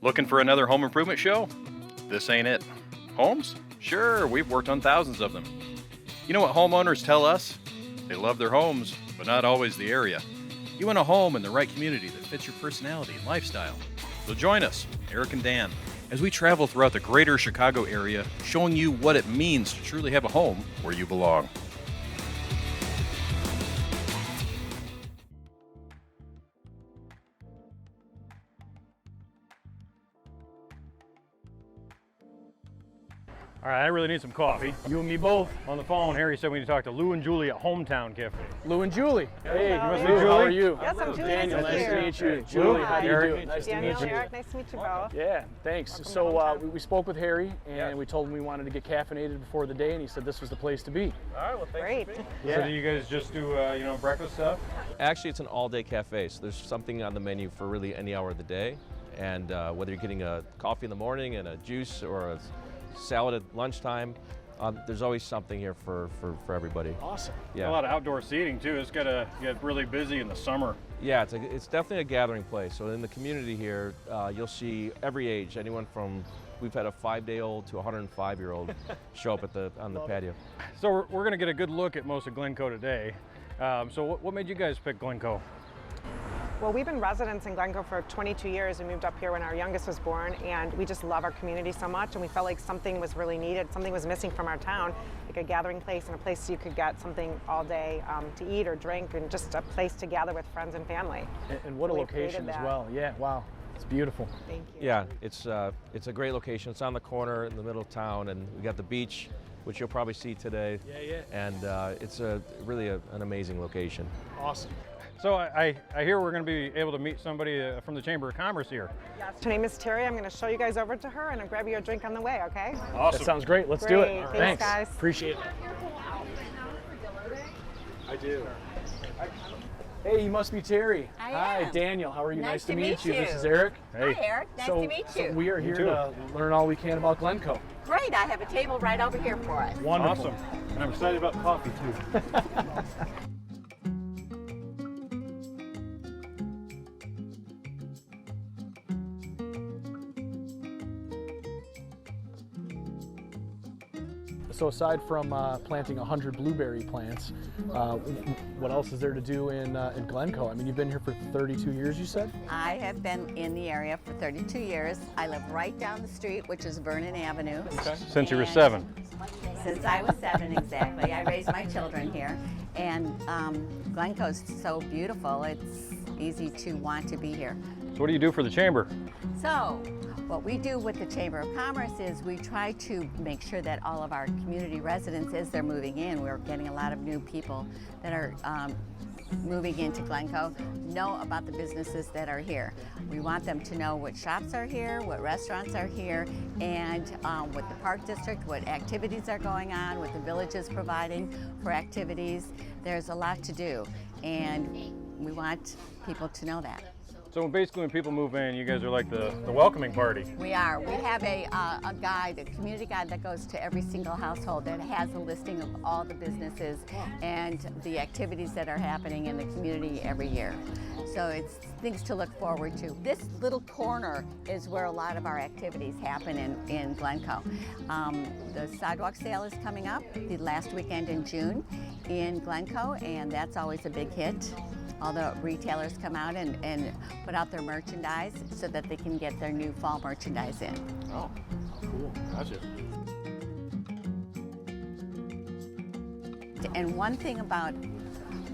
Looking for another home improvement show? This ain't it. Homes? Sure, we've worked on thousands of them. You know what homeowners tell us? They love their homes, but not always the area. You want a home in the right community that fits your personality and lifestyle. So join us, Eric and Dan, as we travel throughout the greater Chicago area, showing you what it means to truly have a home where you belong. All right, I really need some coffee. You and me both. On the phone, Harry said we need to talk to Lou and Julie at Hometown Cafe. Lou and Julie. Hey, you must be Lou, Julie. how are you? Yes, I'm Julie. Daniel, Nice nice to to meet meet you. Lou, Julie, how do you Eric. do? Nice to Daniel, meet you. Eric, nice to meet you both. Yeah, thanks. Welcome to So Hometown. we spoke with Harry, and we told him we wanted to get caffeinated before the day, and he said this was the place to be. All right, well, Great. So do you guys just do, breakfast stuff? Actually, it's an all-day cafe, so there's something on the menu for really any hour of the day. And whether you're getting a coffee in the morning and a juice or a salad at lunchtime, there's always something here for everybody. Awesome. Yeah. A lot of outdoor seating too. It's got to get really busy in the summer. Yeah, it's definitely a gathering place. So in the community here, you'll see every age, anyone from, we've had a 5-day-old to a 105-year-old show up on the patio. So we're going to get a good look at most of Glencoe today. So what made you guys pick Glencoe? Well, we've been residents in Glencoe for 22 years. We moved up here when our youngest was born, and we just love our community so much, and we felt like something was really needed, something was missing from our town, like a gathering place and a place you could get something all day to eat or drink, and just a place to gather with friends and family. And what a We location created as that. well. Yeah, wow. It's beautiful. Thank you. Yeah, it's a great location. It's on the corner in the middle of town, and we got the beach, which you'll probably see today. Yeah. And it's really an amazing location. Awesome. So I hear we're going to be able to meet somebody from the Chamber of Commerce here. Yes. Her name is Terry. I'm going to show you guys over to her, and I'll grab you a drink on the way, okay? Awesome. That sounds great. Let's do Great. it. Thanks, guys. Appreciate it. I do. Hey, you must be Terry. I Hi, am. Daniel. How are you? Nice to to meet meet you. This you. is Eric. Hey. Hi, Eric. Nice So to meet you. we are here too. to learn all we can about Glencoe. Great. I have a table right over here for us. Wonderful. Awesome. And I'm excited about coffee too. So aside from planting 100 blueberry plants, what else is there to do in Glencoe? I mean, you've been here for 32 years, you said? I have been in the area for 32 years. I live right down the street, which is Vernon Avenue. Since you were And 7. Since I was 7, exactly. I raised my children here. And Glencoe's so beautiful, it's easy to want to be here. So what do you do for the Chamber? So, what we do with the Chamber of Commerce is we try to make sure that all of our community residents, as they're moving in, we're getting a lot of new people that are moving into Glencoe, know about the businesses that are here. We want them to know what shops are here, what restaurants are here, and what the Park District, what activities are going on, what the village is providing for activities. There's a lot to do, and we want people to know that. So basically when people move in, you guys are like the welcoming party. We are. We have a guide, a community guide that goes to every single household that has a listing of all the businesses and the activities that are happening in the community every year. So it's things to look forward to. This little corner is where a lot of our activities happen in Glencoe. The sidewalk sale is coming up the last weekend in June in Glencoe, and that's always a big hit. All the retailers come out and put out their merchandise so that they can get their new fall merchandise in. Oh, cool. Gotcha. And one thing about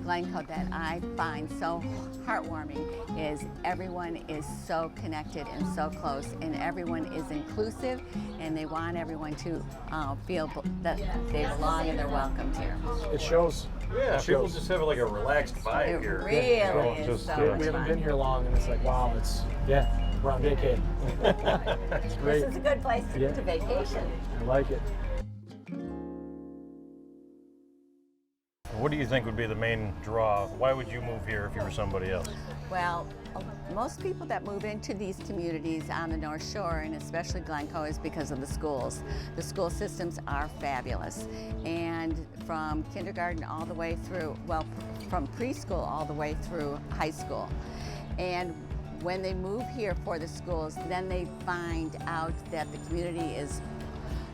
Glencoe that I find so heartwarming is everyone is so connected and so close, and everyone is inclusive, and they want everyone to feel that they belong and they're welcomed here. It shows. Yeah, people just have like a relaxed vibe It here. really is just, so We much haven't fun. been here long, and it's like, wow, we're on vacay. It's great. This is a good place Yeah. to vacation. I like it. What do you think would be the main draw? Why would you move here if you were somebody else? Well, most people that move into these communities on the North Shore, and especially Glencoe, is because of the schools. The school systems are fabulous. And from kindergarten all the way through, well, from preschool all the way through high school. And When they move here for the schools, then they find out that the community is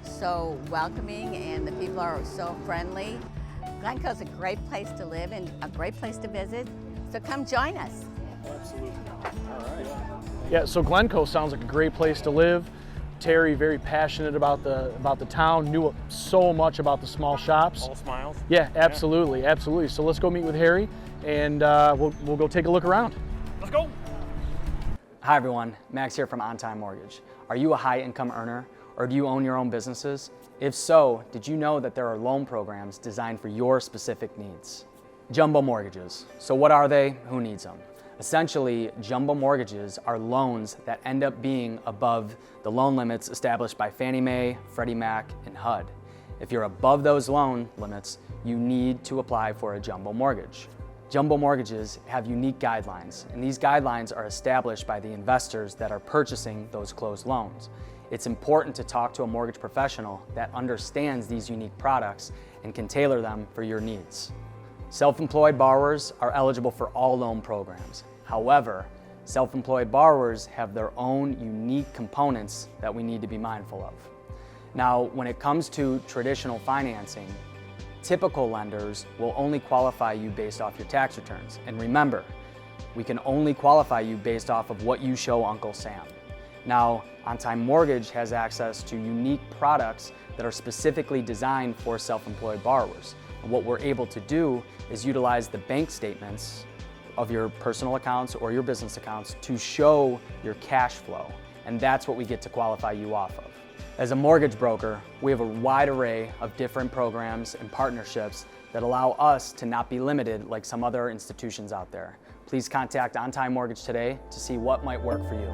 so welcoming and the people are so friendly. Glencoe is a great place to live and a great place to visit, so come join us. Absolutely. All right. Yeah, so Glencoe sounds like a great place to live. Terry, very passionate about the town, knew so much about the small shops. All smiles. Yeah, absolutely, absolutely. So let's go meet with Harry, and we'll go take a look around. Let's go. Hi everyone, Max here from On Time Mortgage. Are you a high income earner or do you own your own businesses? If so, did you know that there are loan programs designed for your specific needs? Jumbo mortgages. So what are they? Who needs them? Essentially, jumbo mortgages are loans that end up being above the loan limits established by Fannie Mae, Freddie Mac, and HUD. If you're above those loan limits, you need to apply for a jumbo mortgage. Jumbo mortgages have unique guidelines, and these guidelines are established by the investors that are purchasing those closed loans. It's important to talk to a mortgage professional that understands these unique products and can tailor them for your needs. Self-employed borrowers are eligible for all loan programs. However, self-employed borrowers have their own unique components that we need to be mindful of. Now, when it comes to traditional financing, typical lenders will only qualify you based off your tax returns. And remember, we can only qualify you based off of what you show Uncle Sam. Now, On Time Mortgage has access to unique products that are specifically designed for self-employed borrowers. And what we're able to do is utilize the bank statements of your personal accounts or your business accounts to show your cash flow. And that's what we get to qualify you off of. As a mortgage broker, we have a wide array of different programs and partnerships that allow us to not be limited like some other institutions out there. Please contact On Time Mortgage today to see what might work for you.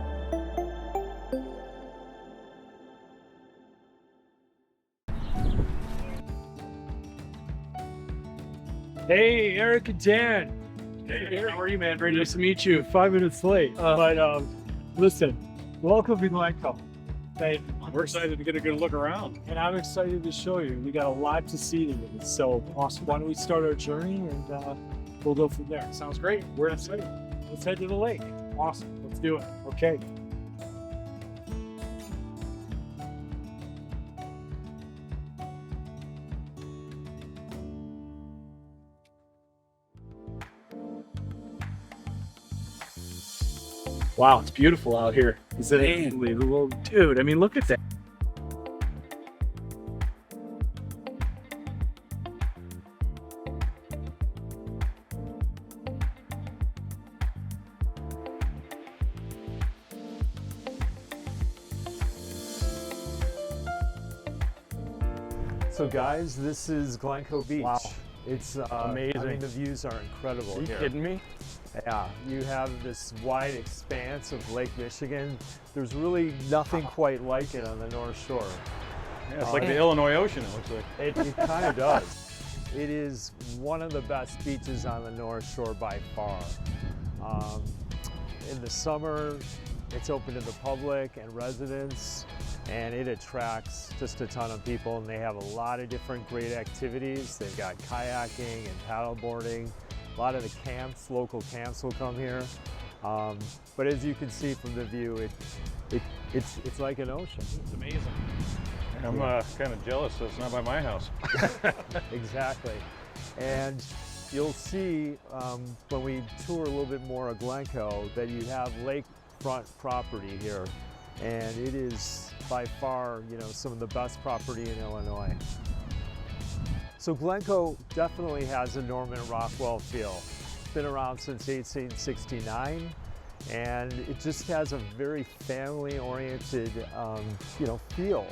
Hey, Eric and Dan. Hey, Eric, how are you, man? Very nice to meet you. 5 minutes late, but listen, welcome to Glencoe. We're excited to get a good look around. And I'm excited to show you. We got a lot to see today, so awesome. Why don't we start our journey and we'll go from there. Sounds great. We're excited. Let's head to the lake. Awesome. Let's do it. Okay. Wow, it's beautiful out here. Is it unbelievable? Dude, I mean, look at that. So guys, this is Glencoe Beach. Wow. It's amazing. I mean, the views are incredible Are you here. kidding me? Yeah, you have this wide expanse of Lake Michigan. There's really nothing quite like it on the North Shore. Yeah, it's like the Illinois Ocean, it looks like. It kind of does. It is one of the best beaches on the North Shore by far. In the summer, it's open to the public and residents, and it attracts just a ton of people, and they have a lot of different great activities. They've got kayaking and paddleboarding. A lot of the camps, local camps will come here. But as you can see from the view, it's like an ocean. It's amazing. I'm kind of jealous that it's not by my house. Exactly. And you'll see when we tour a little bit more of Glencoe that you have lakefront property here. And it is by far, some of the best property in Illinois. So Glencoe definitely has a Norman Rockwell feel. It's been around since 1869, and it just has a very family-oriented, feel.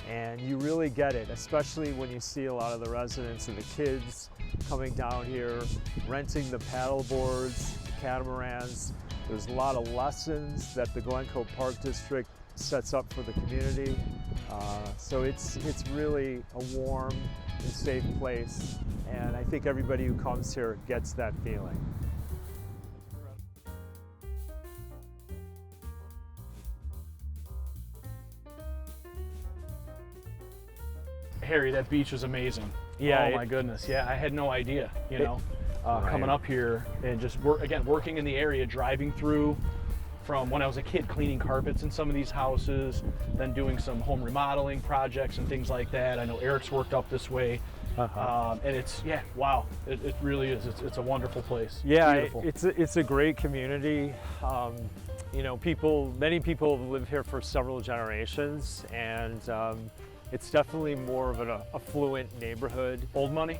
And you really get it, especially when you see a lot of the residents and the kids coming down here, renting the paddle boards, the catamarans. There's a lot of lessons that the Glencoe Park District sets up for the community. So it's really a warm and safe place, and I think everybody who comes here gets that feeling. Harry, that beach was amazing. Yeah, Oh my goodness. Yeah, I had no idea, coming up here and just working in the area, driving through. from when I was a kid cleaning carpets in some of these houses, then doing some home remodeling projects and things like that. I know Eric's worked up this way. And it's, yeah, wow, it really is. It's a wonderful place. Yeah, Beautiful. it's a great community. You know, many people live here for several generations, and it's definitely more of an affluent neighborhood. Old money?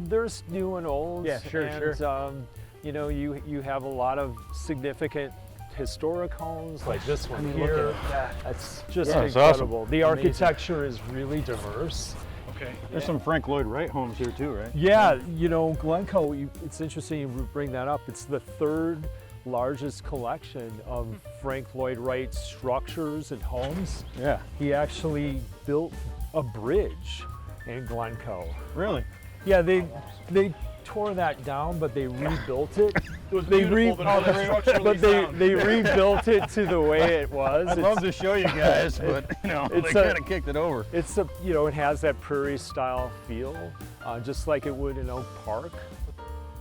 There's new and old. Yeah, sure, and, sure. You know, you have a lot of significant historic homes like this one here. Look at that. That's just Yeah, it's awesome. incredible. The architecture is really diverse. Okay. There's some Frank Lloyd Wright homes here too, right? Yeah, you know, Glencoe, it's interesting you bring that up. It's the third largest collection of Frank Lloyd Wright structures and homes. Yeah. He actually built a bridge in Glencoe. Really? Yeah, they tore that down, but they rebuilt it. It was beautiful, but how they're structurally but sound. they rebuilt it to the way it was. I'd love to show you guys, but you know, they it's kind of kicked it over. It's you know, it has that prairie style feel, just like it would in Oak Park.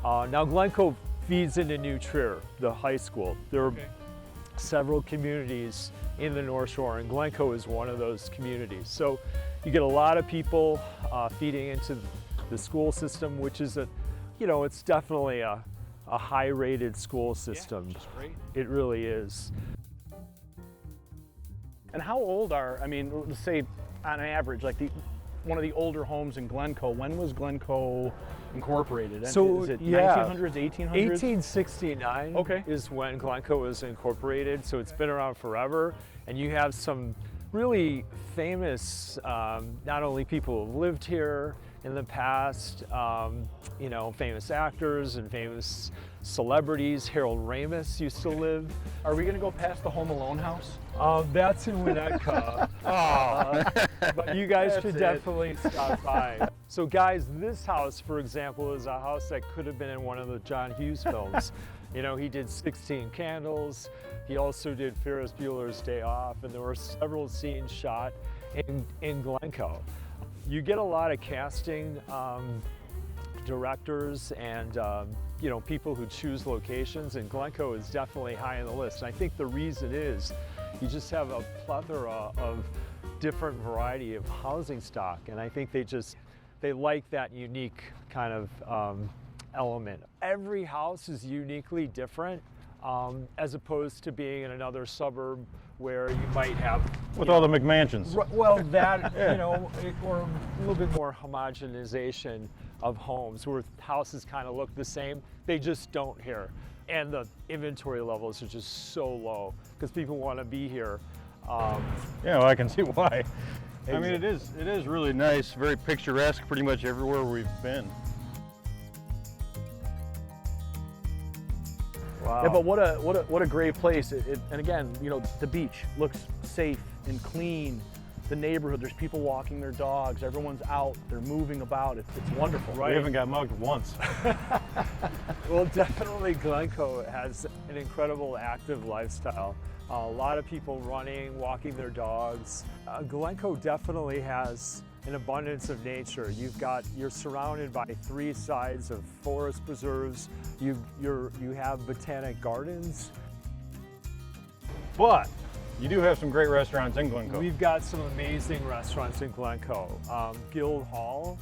Now Glencoe feeds into New Trier, the high school. There are several communities in the North Shore, and Glencoe is one of those communities. So you get a lot of people feeding into the school system, which is you know, it's definitely a high-rated school system. Which is great. It really is. And how old are, I mean, let's say on average, like one of the older homes in Glencoe, when was Glencoe incorporated? So, is it yeah. 1900s, 1800s? 1869 Okay. is when Glencoe was incorporated, so it's been around forever. And you have some really famous, not only people who have lived here in the past, you know, famous actors and famous celebrities. Harold Ramis used to live. Are we gonna go past the Home Alone house? That's in Winnetka. But you guys should definitely stop by. So guys, this house, for example, is a house that could have been in one of the John Hughes films. You know, he did 16 Candles. He also did Ferris Bueller's Day Off, and there were several scenes shot in Glencoe. You get a lot of casting directors and you know, people who choose locations, and Glencoe is definitely high on the list. And I think the reason is you just have a plethora of different variety of housing stock, and I think they like that unique kind of element. Every house is uniquely different, as opposed to being in another suburb where you might have With all the McMansions. well, that, you know, or a little bit more homogenization of homes where houses kind of look the same. They just don't here. And the inventory levels are just so low because people want to be here. Yeah, well, I can see why. I mean, it is really nice, very picturesque pretty much everywhere we've been. Wow. Yeah, but what a great place. And again, you know, the beach looks safe and clean. The neighborhood, there's people walking their dogs. Everyone's out. They're moving about. It's wonderful. We haven't got mugged once. Well, definitely Glencoe has an incredible active lifestyle. A lot of people running, walking their dogs. Glencoe definitely has an abundance of nature. You're surrounded by 3 sides of forest preserves. You have botanic gardens. But you do have some great restaurants in Glencoe. We've got some amazing restaurants in Glencoe. Guild Hall,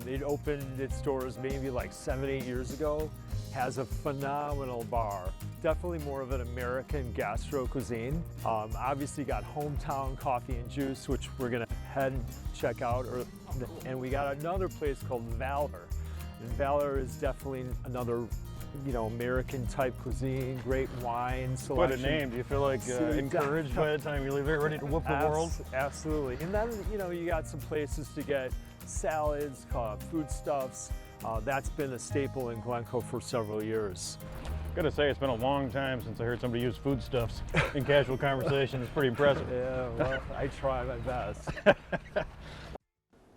it opened its doors maybe like 7-8 years ago, has a phenomenal bar. Definitely more of an American gastro cuisine. Obviously got Hometown Coffee and Juice, which we're gonna head and check out. And we got another place called Valor. And Valor is definitely another, you know, American type cuisine, great wine selection. What a name. Do you feel like encouraged by the time you leave there, ready to whoop the world? Absolutely. And then, you know, you got some places to get salads, foodstuffs. That's been a staple in Glencoe for several years. Gotta say, it's been a long time since I heard somebody use foodstuffs in casual conversation. It's pretty impressive. Yeah, well, I try my best.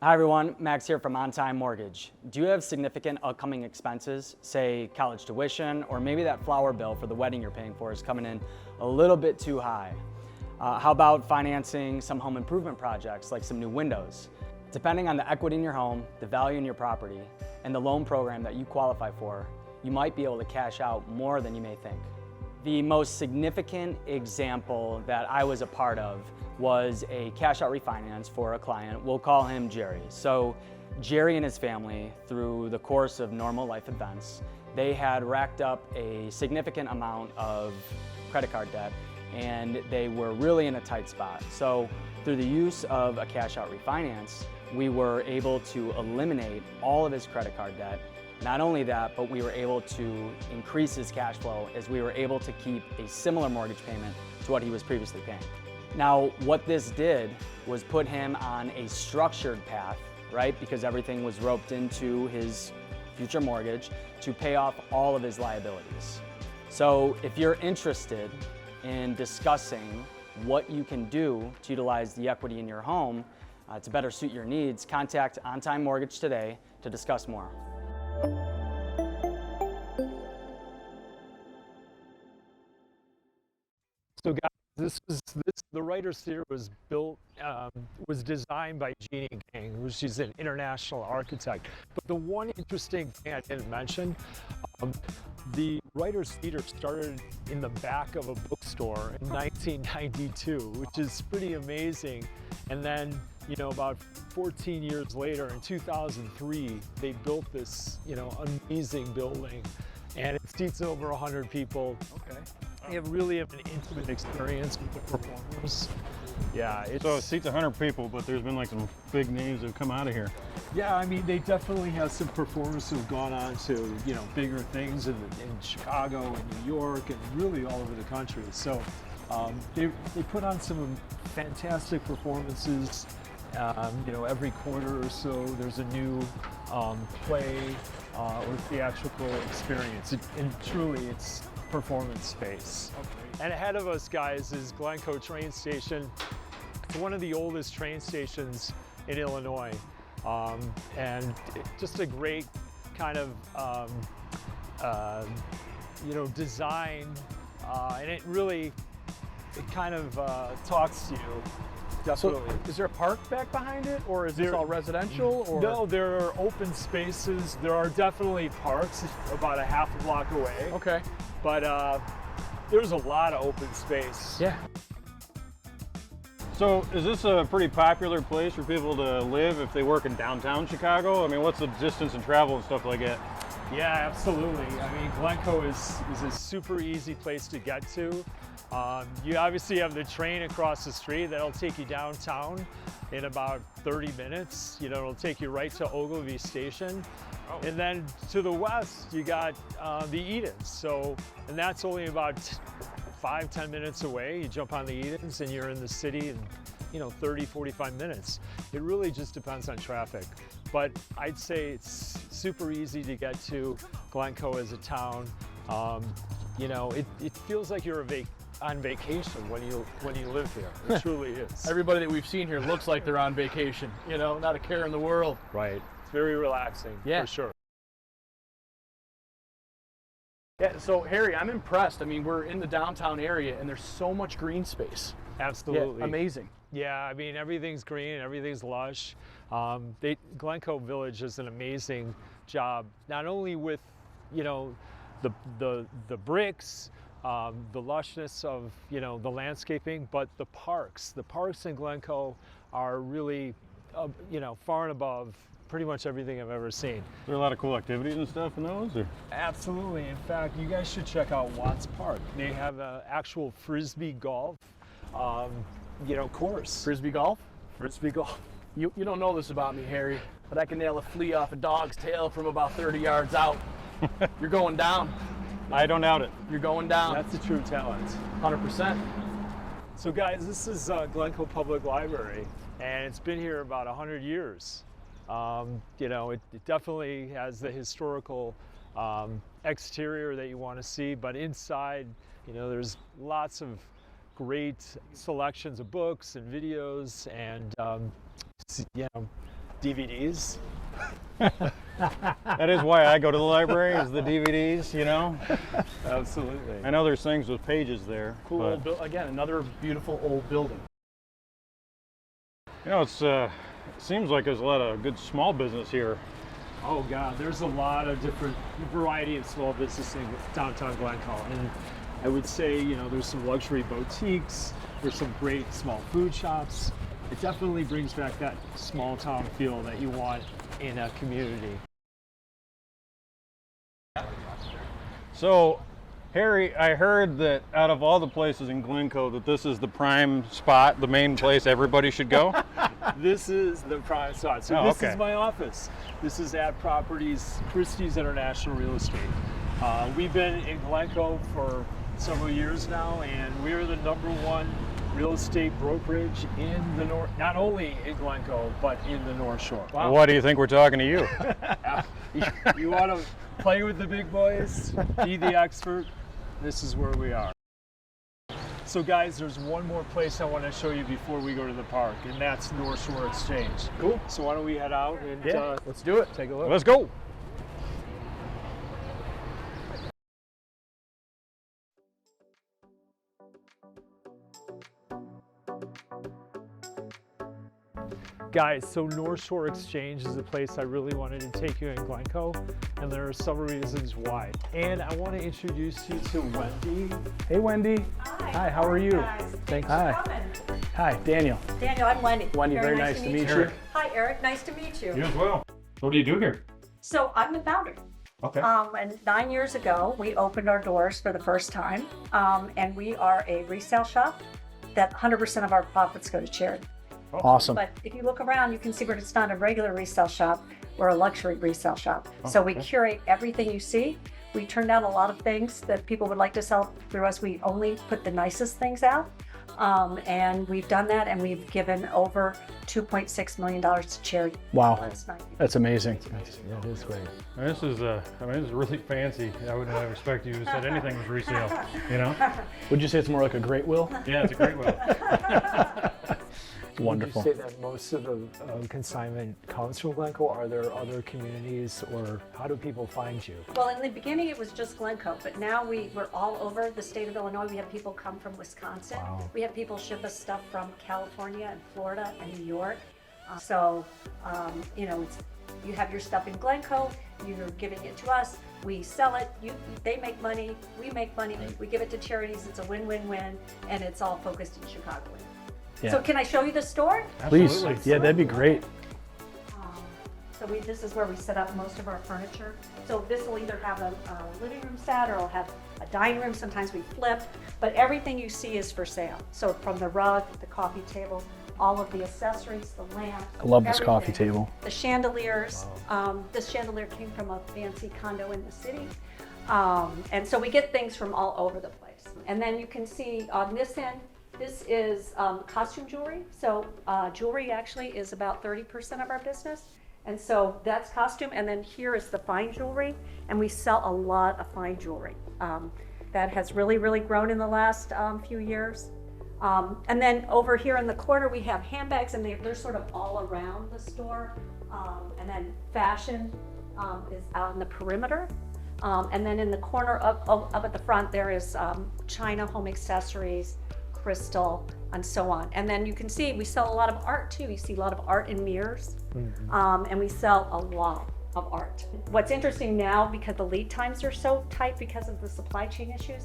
Hi everyone, Max here from On Time Mortgage. Do you have significant upcoming expenses, say college tuition, or maybe that flower bill for the wedding you're paying for is coming in a little bit too high? How about financing some home improvement projects like some new windows? Depending on the equity in your home, the value in your property, and the loan program that you qualify for, you might be able to cash out more than you may think. The most significant example that I was a part of was a cash out refinance for a client. We'll call him Jerry. So Jerry and his family, through the course of normal life events, they had racked up a significant amount of credit card debt, and they were really in a tight spot. So through the use of a cash out refinance, we were able to eliminate all of his credit card debt. Not only that, but we were able to increase his cash flow as we were able to keep a similar mortgage payment to what he was previously paying. Now, what this did was put him on a structured path, right? Because everything was roped into his future mortgage to pay off all of his liabilities. So if you're interested in discussing what you can do to utilize the equity in your home to better suit your needs, contact On Time Mortgage today to discuss more. So guys, the Writer's Theater was was designed by Jeannie Gang, she's an international architect. But the one interesting thing I didn't mention, the Writer's Theater started in the back of a bookstore in 1992, which is pretty amazing. And then, you know, about 14 years later, in 2003, they built this, you know, amazing building, and it seats over 100 people. Okay. You really have an intimate experience with the performers. Yeah, So it seats 100 people, but there's been like some big names that have come out of here. yeah, I mean, they definitely have some performers who've gone on to, you know, bigger things in Chicago and New York and really all over the country. So they put on some fantastic performances. You know, every quarter or so, there's a new play or theatrical experience. And truly, it's performance space. Okay. And ahead of us, guys, is Glencoe train station. It's one of the oldest train stations in Illinois, and just a great kind of you know, design, and it kind of talks to you. Definitely. So is there a park back behind it, or is this all residential? Or? No, there are open spaces. There are definitely parks about a half a block away. Okay. But there's a lot of open space. Yeah. So is this a pretty popular place for people to live if they work in downtown Chicago? I mean, what's the distance and travel and stuff like that? Yeah, absolutely. I mean, Glencoe is a super easy place to get to. You obviously have the train across the street that'll take you downtown in about 30 minutes. You know, it'll take you right to Ogilvy Station. Oh. And then to the west, you got the Edens. And that's only about 5-10 minutes away. You jump on the Edens and you're in the city in, you know, 30-45 minutes. It really just depends on traffic. But I'd say it's super easy to get to Glencoe as a town. You know, it feels like you're on vacation when you live here. It truly is. Everybody that we've seen here looks like they're on vacation, you know, not a care in the world. Right. It's very relaxing, yeah, for sure. Yeah, so Harry, I'm impressed. I mean, we're in the downtown area and there's so much green space. Absolutely. Yeah, amazing. Yeah, I mean, everything's green, everything's lush. Glencoe Village does an amazing job, not only with, you know, the bricks, the lushness of, you know, the landscaping, but the parks. The parks in Glencoe are really, you know, far and above pretty much everything I've ever seen. Is there a lot of cool activities and stuff in those? Or? Absolutely. In fact, you guys should check out Watts Park. They have an actual frisbee golf, you know, course. Frisbee golf? Frisbee golf. You don't know this about me, Harry, but I can nail a flea off a dog's tail from about 30 yards out. You're going down. I don't doubt it. You're going down. That's a true talent. 100%. So guys, this is Glencoe Public Library, and it's been here about 100 years. You know, it definitely has the historical exterior that you want to see, but inside, you know, there's lots of great selections of books and videos and, you know, DVDs. That is why I go to the library, is the DVDs, you know? Absolutely. I know there's things with pages there. Cool old building. Again, another beautiful old building. You know, it seems like there's a lot of good small business here. Oh God, there's a lot of different variety of small business in downtown Glencoe. And I would say, you know, there's some luxury boutiques, there's some great small food shops. It definitely brings back that small town feel that you want in a community. So, Harry, I heard that out of all the places in Glencoe that this is the prime spot, the main place everybody should go. This is the prime spot. So this is my office. This is at Properties Christie's International Real Estate. We've been in Glencoe for several years now, and we're the #1 real estate brokerage in the North, not only in Glencoe, but in the North Shore. Wow. Why do you think we're talking to you? You want to play with the big boys, be the expert, this is where we are. So guys, there's one more place I want to show you before we go to the park, and that's North Shore Exchange. Cool. So why don't we head out and let's do it. Take a look. Let's go. Guys, so North Shore Exchange is a place I really wanted to take you in Glencoe, and there are several reasons why. And I want to introduce you to Wendy. Hey, Wendy. Hi. How are you? Guys. Thanks for coming. Hi, Daniel. Daniel, I'm Wendy. Wendy, very nice to meet you. Hi, Eric. Nice to meet you. You as well. What do you do here? So I'm the founder. Okay. And 9 years ago, we opened our doors for the first time, and we are a resale shop that 100% of our profits go to charity. Awesome. But if you look around, you can see where it's not a regular resale shop, we're a luxury resale shop. So we curate everything you see. We turn down a lot of things that people would like to sell through us. We only put the nicest things out. And we've done that, and we've given over $2.6 million to charity. Wow. Last night. That's amazing. That is great. This is, this is really fancy. I wouldn't have expected you to said anything was resale, you know? Would you say it's more like a great will? Yeah, it's a great will. Wonderful. Would you say that most of the consignment comes from Glencoe? Are there other communities, or how do people find you? Well, in the beginning, it was just Glencoe, but now we're all over the state of Illinois. We have people come from Wisconsin. Wow. We have people ship us stuff from California and Florida and New York. You have your stuff in Glencoe, you're giving it to us, we sell it, they make money, we make money, we give it to charities. It's a win-win-win, and it's all focused in Chicagoland. Yeah. So can I show you the store? Please. Absolutely. Yeah, that'd be great. This is where we set up most of our furniture. So this will either have a living room set, or it'll have a dining room. Sometimes we flip, but everything you see is for sale. So from the rug, the coffee table, all of the accessories, the lamp. I love this everything. coffee table. The chandeliers. This chandelier came from a fancy condo in the city. And so we get things from all over the place. And then you can see on this end, this is costume jewelry. So jewelry actually is about 30% of our business. And so that's costume. And then here is the fine jewelry. And we sell a lot of fine jewelry. That has really, really grown in the last few years. And then over here in the corner, we have handbags, and they're sort of all around the store. And then fashion is out in the perimeter. And then in the corner up at the front, there is China home accessories, crystal, and so on. And then you can see we sell a lot of art too. You see a lot of art in mirrors, and we sell a lot of art. What's interesting now, because the lead times are so tight because of the supply chain issues,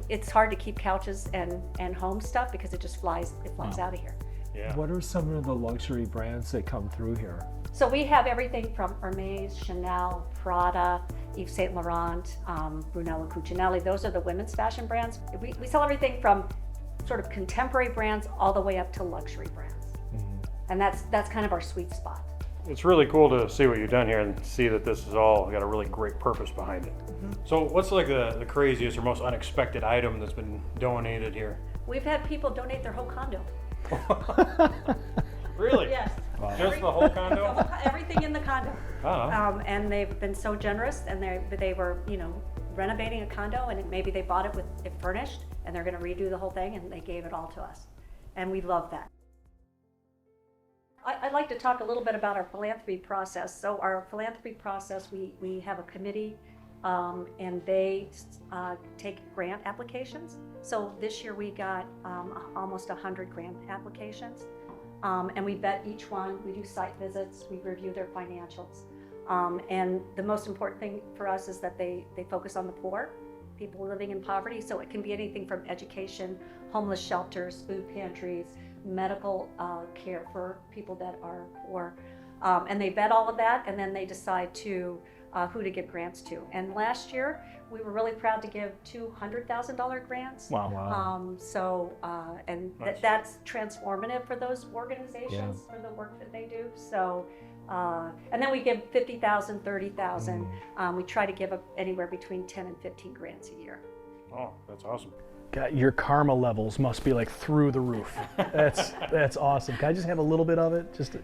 it's hard to keep couches and home stuff because it just flies out of here. Yeah. What are some of the luxury brands that come through here? So we have everything from Hermes, Chanel, Prada, Yves Saint Laurent, Brunello Cucinelli. Those are the women's fashion brands. We sell everything from sort of contemporary brands all the way up to luxury brands. And that's kind of our sweet spot. It's really cool to see what you've done here and see that this has all got a really great purpose behind it. So what's like the craziest or most unexpected item that's been donated here? We've had people donate their whole condo. Really? Yes. Wow. Just the whole condo? Everything in the condo. Oh. And they've been so generous, and they were, renovating a condo, and maybe they bought it with it furnished, and they're going to redo the whole thing, and they gave it all to us. And we love that. I'd like to talk a little bit about our philanthropy process. So our philanthropy process, we have a committee, and they take grant applications. So this year we got almost 100 grant applications. And we vet each one, we do site visits, we review their financials. And the most important thing for us is that they focus on the poor. people living in poverty. So it can be anything from education, homeless shelters, food pantries, medical care for people that are poor. And they vet all of that, and then they decide to who to give grants to. And last year, we were really proud to give $200,000 grants. Wow. That's transformative for those organizations, for the work that they do. So, and then we give 50,000, 30,000. We try to give anywhere between 10 and 15 grants a year. Oh, that's awesome. God, your karma levels must be like through the roof. That's awesome. Can I just have a little bit of it? Just,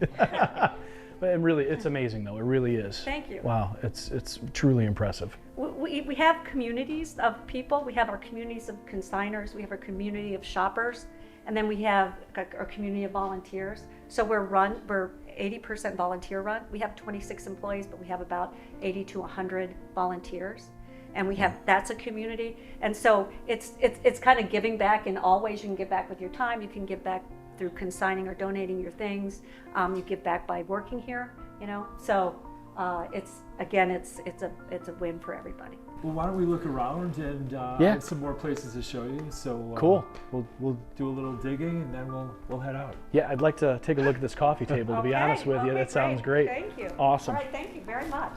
and really, it's amazing though. It really is. Thank you. Wow, it's truly impressive. We have communities of people. We have our communities of consigners. We have our community of shoppers, and then we have our community of volunteers. So we're 80% volunteer run. We have 26 employees, but we have about 80 to 100 volunteers. And we have, that's a community. And so it's kind of giving back in all ways. You can give back with your time. You can give back through consigning or donating your things. You give back by working here, you know. So it's a win for everybody. Well, why don't we look around and I have some more places to show you. So cool. We'll do a little digging and then we'll head out. Yeah, I'd like to take a look at this coffee table. To be honest with you, that sounds great. Thank you. Awesome. All right, thank you very much.